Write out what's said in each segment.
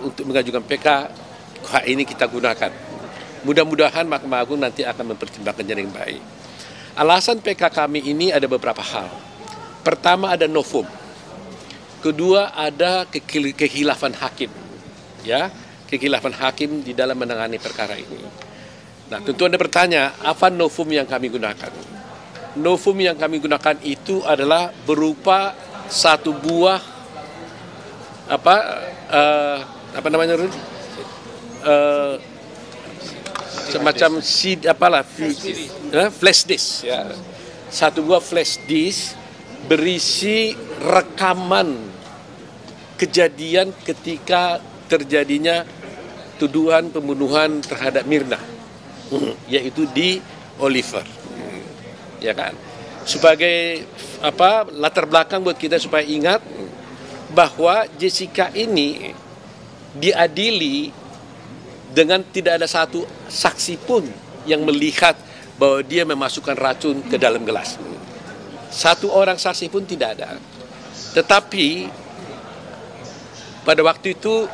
untuk mengajukan PK, hak ini kita gunakan. Mudah-mudahan Mahkamah Agung nanti akan mempertimbangkannya dengan baik. Alasan PK kami ini ada beberapa hal. Pertama ada novum. Kedua ada kekhilafan hakim. Ya, kekhilafan hakim di dalam menangani perkara ini. Nah, tentu Anda bertanya, apa novum yang kami gunakan? Novum yang kami gunakan itu adalah berupa satu buah semacam flash disk, ya. Satu buah flash disk berisi rekaman kejadian ketika terjadinya tuduhan pembunuhan terhadap Mirna, yaitu di Oliver, ya kan? Sebagai latar belakang buat kita supaya ingat bahwa Jessica ini diadili dengan tidak ada satu saksi pun yang melihat bahwa dia memasukkan racun ke dalam gelas. Satu orang saksi pun tidak ada. Tetapi pada waktu itu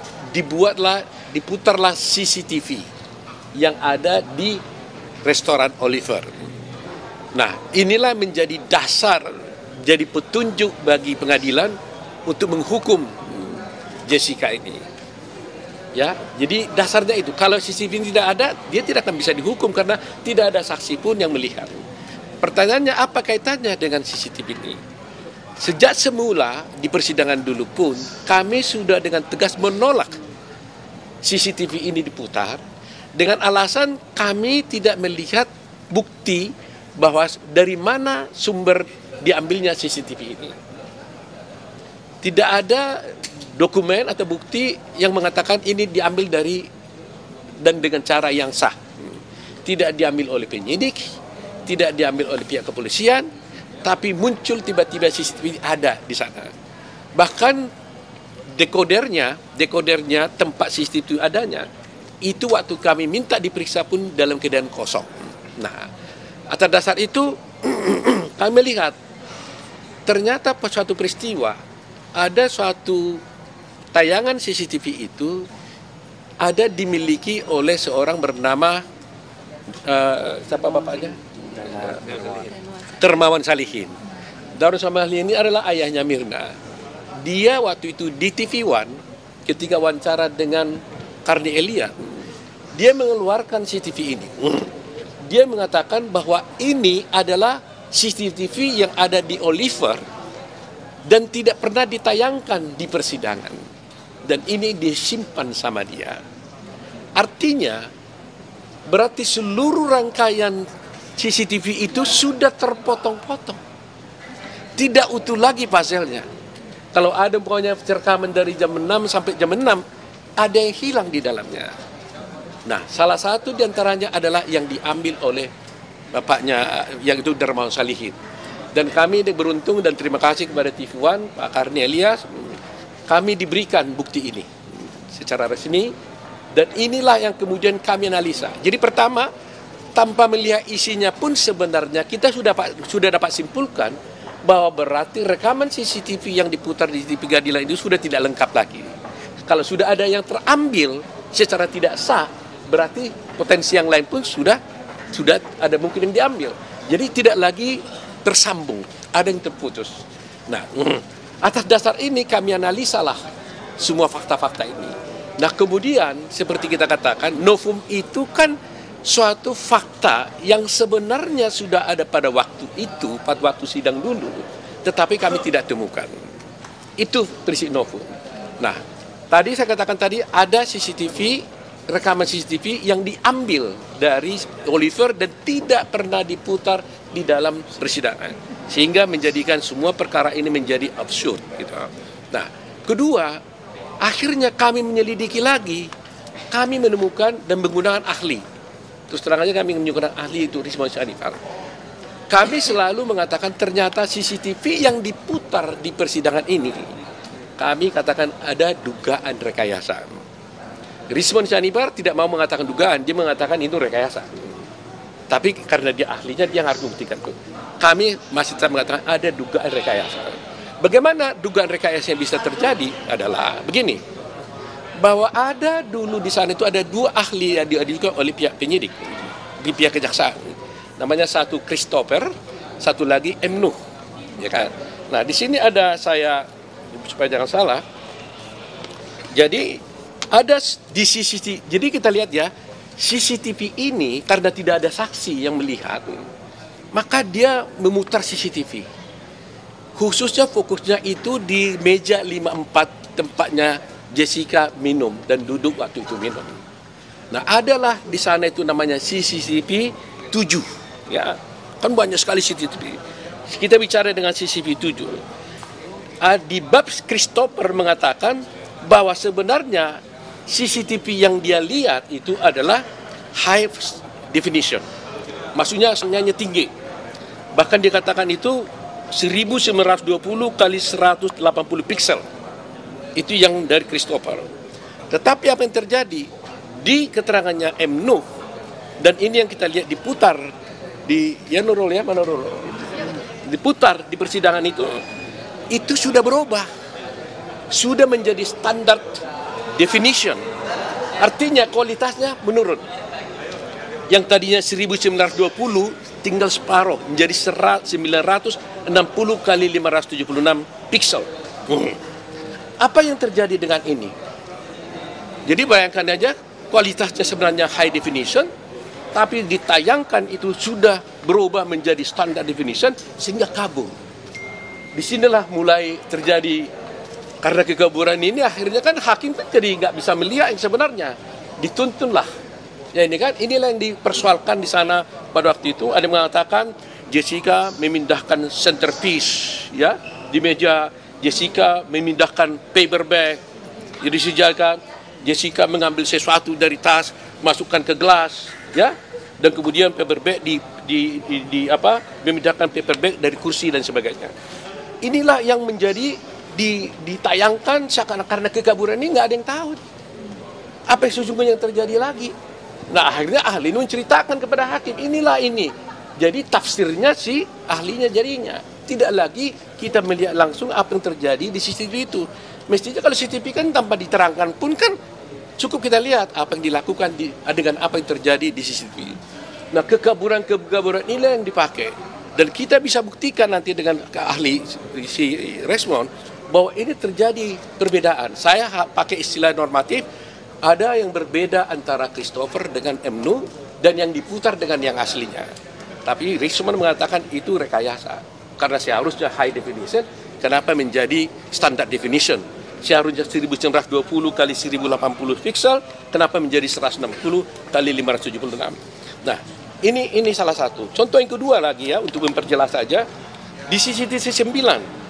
diputarlah CCTV yang ada di restoran Oliver. Nah, inilah menjadi dasar, jadi petunjuk bagi pengadilan untuk menghukum Jessica ini. Ya, jadi dasarnya itu. Kalau CCTV tidak ada, dia tidak akan bisa dihukum karena tidak ada saksi pun yang melihat. Pertanyaannya, apa kaitannya dengan CCTV ini? Sejak semula di persidangan dulu pun kami sudah dengan tegas menolak CCTV ini diputar dengan alasan kami tidak melihat bukti bahwa dari mana sumber diambilnya CCTV ini. Tidak ada dokumen atau bukti yang mengatakan ini diambil dari dan dengan cara yang sah. Tidak diambil oleh penyidik, tidak diambil oleh pihak kepolisian, tapi muncul tiba-tiba CCTV ada di sana. Bahkan dekodernya tempat CCTV adanya, itu waktu kami minta diperiksa pun dalam keadaan kosong. Nah, atas dasar itu kami lihat ternyata suatu peristiwa, ada suatu tayangan CCTV itu ada dimiliki oleh seorang bernama siapa bapaknya? Dermawan Salihin. Dermawan Salihin ini adalah ayahnya Mirna. Dia waktu itu di TV One ketika wawancara dengan Karni Elia, dia mengeluarkan CCTV ini. Dia mengatakan bahwa ini adalah CCTV yang ada di Oliver dan tidak pernah ditayangkan di persidangan. Dan ini disimpan sama dia. Artinya, berarti seluruh rangkaian CCTV itu sudah terpotong-potong. Tidak utuh lagi pasalnya. Kalau ada pokoknya rekaman dari jam 6 sampai jam 6, ada yang hilang di dalamnya. Nah, salah satu diantaranya adalah yang diambil oleh bapaknya, yang itu Dermawan Salihin. Dan kami beruntung dan terima kasih kepada TV One, Pak Karni Elias, kami diberikan bukti ini secara resmi, dan inilah yang kemudian kami analisa. Jadi pertama, tanpa melihat isinya pun sebenarnya kita sudah dapat simpulkan bahwa berarti rekaman CCTV yang diputar di pengadilan itu sudah tidak lengkap lagi. Kalau sudah ada yang terambil secara tidak sah, berarti potensi yang lain pun sudah ada mungkin yang diambil. Jadi tidak lagi tersambung, ada yang terputus. Nah, atas dasar ini kami analisalah semua fakta-fakta ini. Nah, kemudian seperti kita katakan, novum itu kan suatu fakta yang sebenarnya sudah ada pada waktu itu, pada waktu sidang dulu, tetapi kami tidak temukan. Itu prinsip novum. Nah, tadi saya katakan tadi ada CCTV, rekaman CCTV yang diambil dari Oliver dan tidak pernah diputar di dalam persidangan, sehingga menjadikan semua perkara ini menjadi absurd gitu. Nah, kedua, akhirnya kami menyelidiki lagi, kami menemukan dan menggunakan ahli. Terus terang aja kami menggunakan ahli itu Rizwan Syarifal. Kami selalu mengatakan ternyata CCTV yang diputar di persidangan ini, kami katakan ada dugaan rekayasa. Rizwan Syarifal tidak mau mengatakan dugaan, dia mengatakan itu rekayasa. Tapi karena dia ahlinya, dia harus membuktikan itu. Kami masih tetap mengatakan ada dugaan rekayasa. Bagaimana dugaan rekayasa yang bisa terjadi adalah begini. bahwa ada dulu di sana itu ada 2 ahli yang diajukan oleh pihak penyidik di pihak kejaksaan. Namanya satu Christopher, satu lagi M. Nuh, ya kan. Nah, di sini ada saya supaya jangan salah. Jadi ada di CCTV. Jadi kita lihat ya, CCTV ini karena tidak ada saksi yang melihat, maka dia memutar CCTV. Khususnya fokusnya itu di meja 54 tempatnya Jessica minum dan duduk waktu itu minum. Nah, adalah di sana itu namanya CCTV 7. Ya, kan banyak sekali CCTV. Kita bicara dengan CCTV 7. Di bab Christopher mengatakan bahwa sebenarnya CCTV yang dia lihat itu adalah high definition. Maksudnya hanya tinggi. Bahkan dikatakan itu 1920 kali 180 pixel. Itu yang dari Christopher. Tetapi apa yang terjadi di keterangannya M. Nuh, dan ini yang kita lihat diputar di Nurul ya, mana Nurul? Diputar di persidangan itu sudah berubah. Sudah menjadi standar definition. Artinya kualitasnya menurun. Yang tadinya 1920 tinggal separuh menjadi 960 kali 576 pixel. Apa yang terjadi dengan ini? Jadi bayangkan aja, kualitasnya sebenarnya high definition, tapi ditayangkan itu sudah berubah menjadi standar definition sehingga kabur. Disinilah mulai terjadi, karena kekaburan ini akhirnya kan hakim kan jadi nggak bisa melihat yang sebenarnya, dituntunlah. Ya ini kan, inilah yang dipersoalkan di sana pada waktu itu. Ada yang mengatakan Jessica memindahkan centerpiece, ya di meja. Jessica memindahkan paper bag, jadi disejarkan Jessica mengambil sesuatu dari tas, masukkan ke gelas, ya, dan kemudian paper bag memindahkan paper bag dari kursi dan sebagainya. Inilah yang menjadi ditayangkan seakan-akan karena kekaburan ini nggak ada yang tahu apa yang sesungguhnya yang terjadi lagi. Nah, akhirnya ahli ini menceritakan kepada hakim, inilah ini. Jadi tafsirnya si ahlinya jadinya. Tidak lagi kita melihat langsung apa yang terjadi di CCTV itu. Mestinya kalau CCTV kan tanpa diterangkan pun kan cukup kita lihat apa yang dilakukan dengan apa yang terjadi di CCTV. Nah, kekaburan inilah yang dipakai. Dan kita bisa buktikan nanti dengan ahli si Resmond bahwa ini terjadi perbedaan. Saya pakai istilah normatif, ada yang berbeda antara Christopher dengan M. Nuh dan yang diputar dengan yang aslinya. Tapi Resmond mengatakan itu rekayasa. Karena seharusnya high definition, kenapa menjadi standard definition? Seharusnya 1920 kali 1080 pixel, kenapa menjadi 160 kali 576? Nah, ini salah satu. Contoh yang kedua lagi ya, untuk memperjelas saja, di CCTV 9,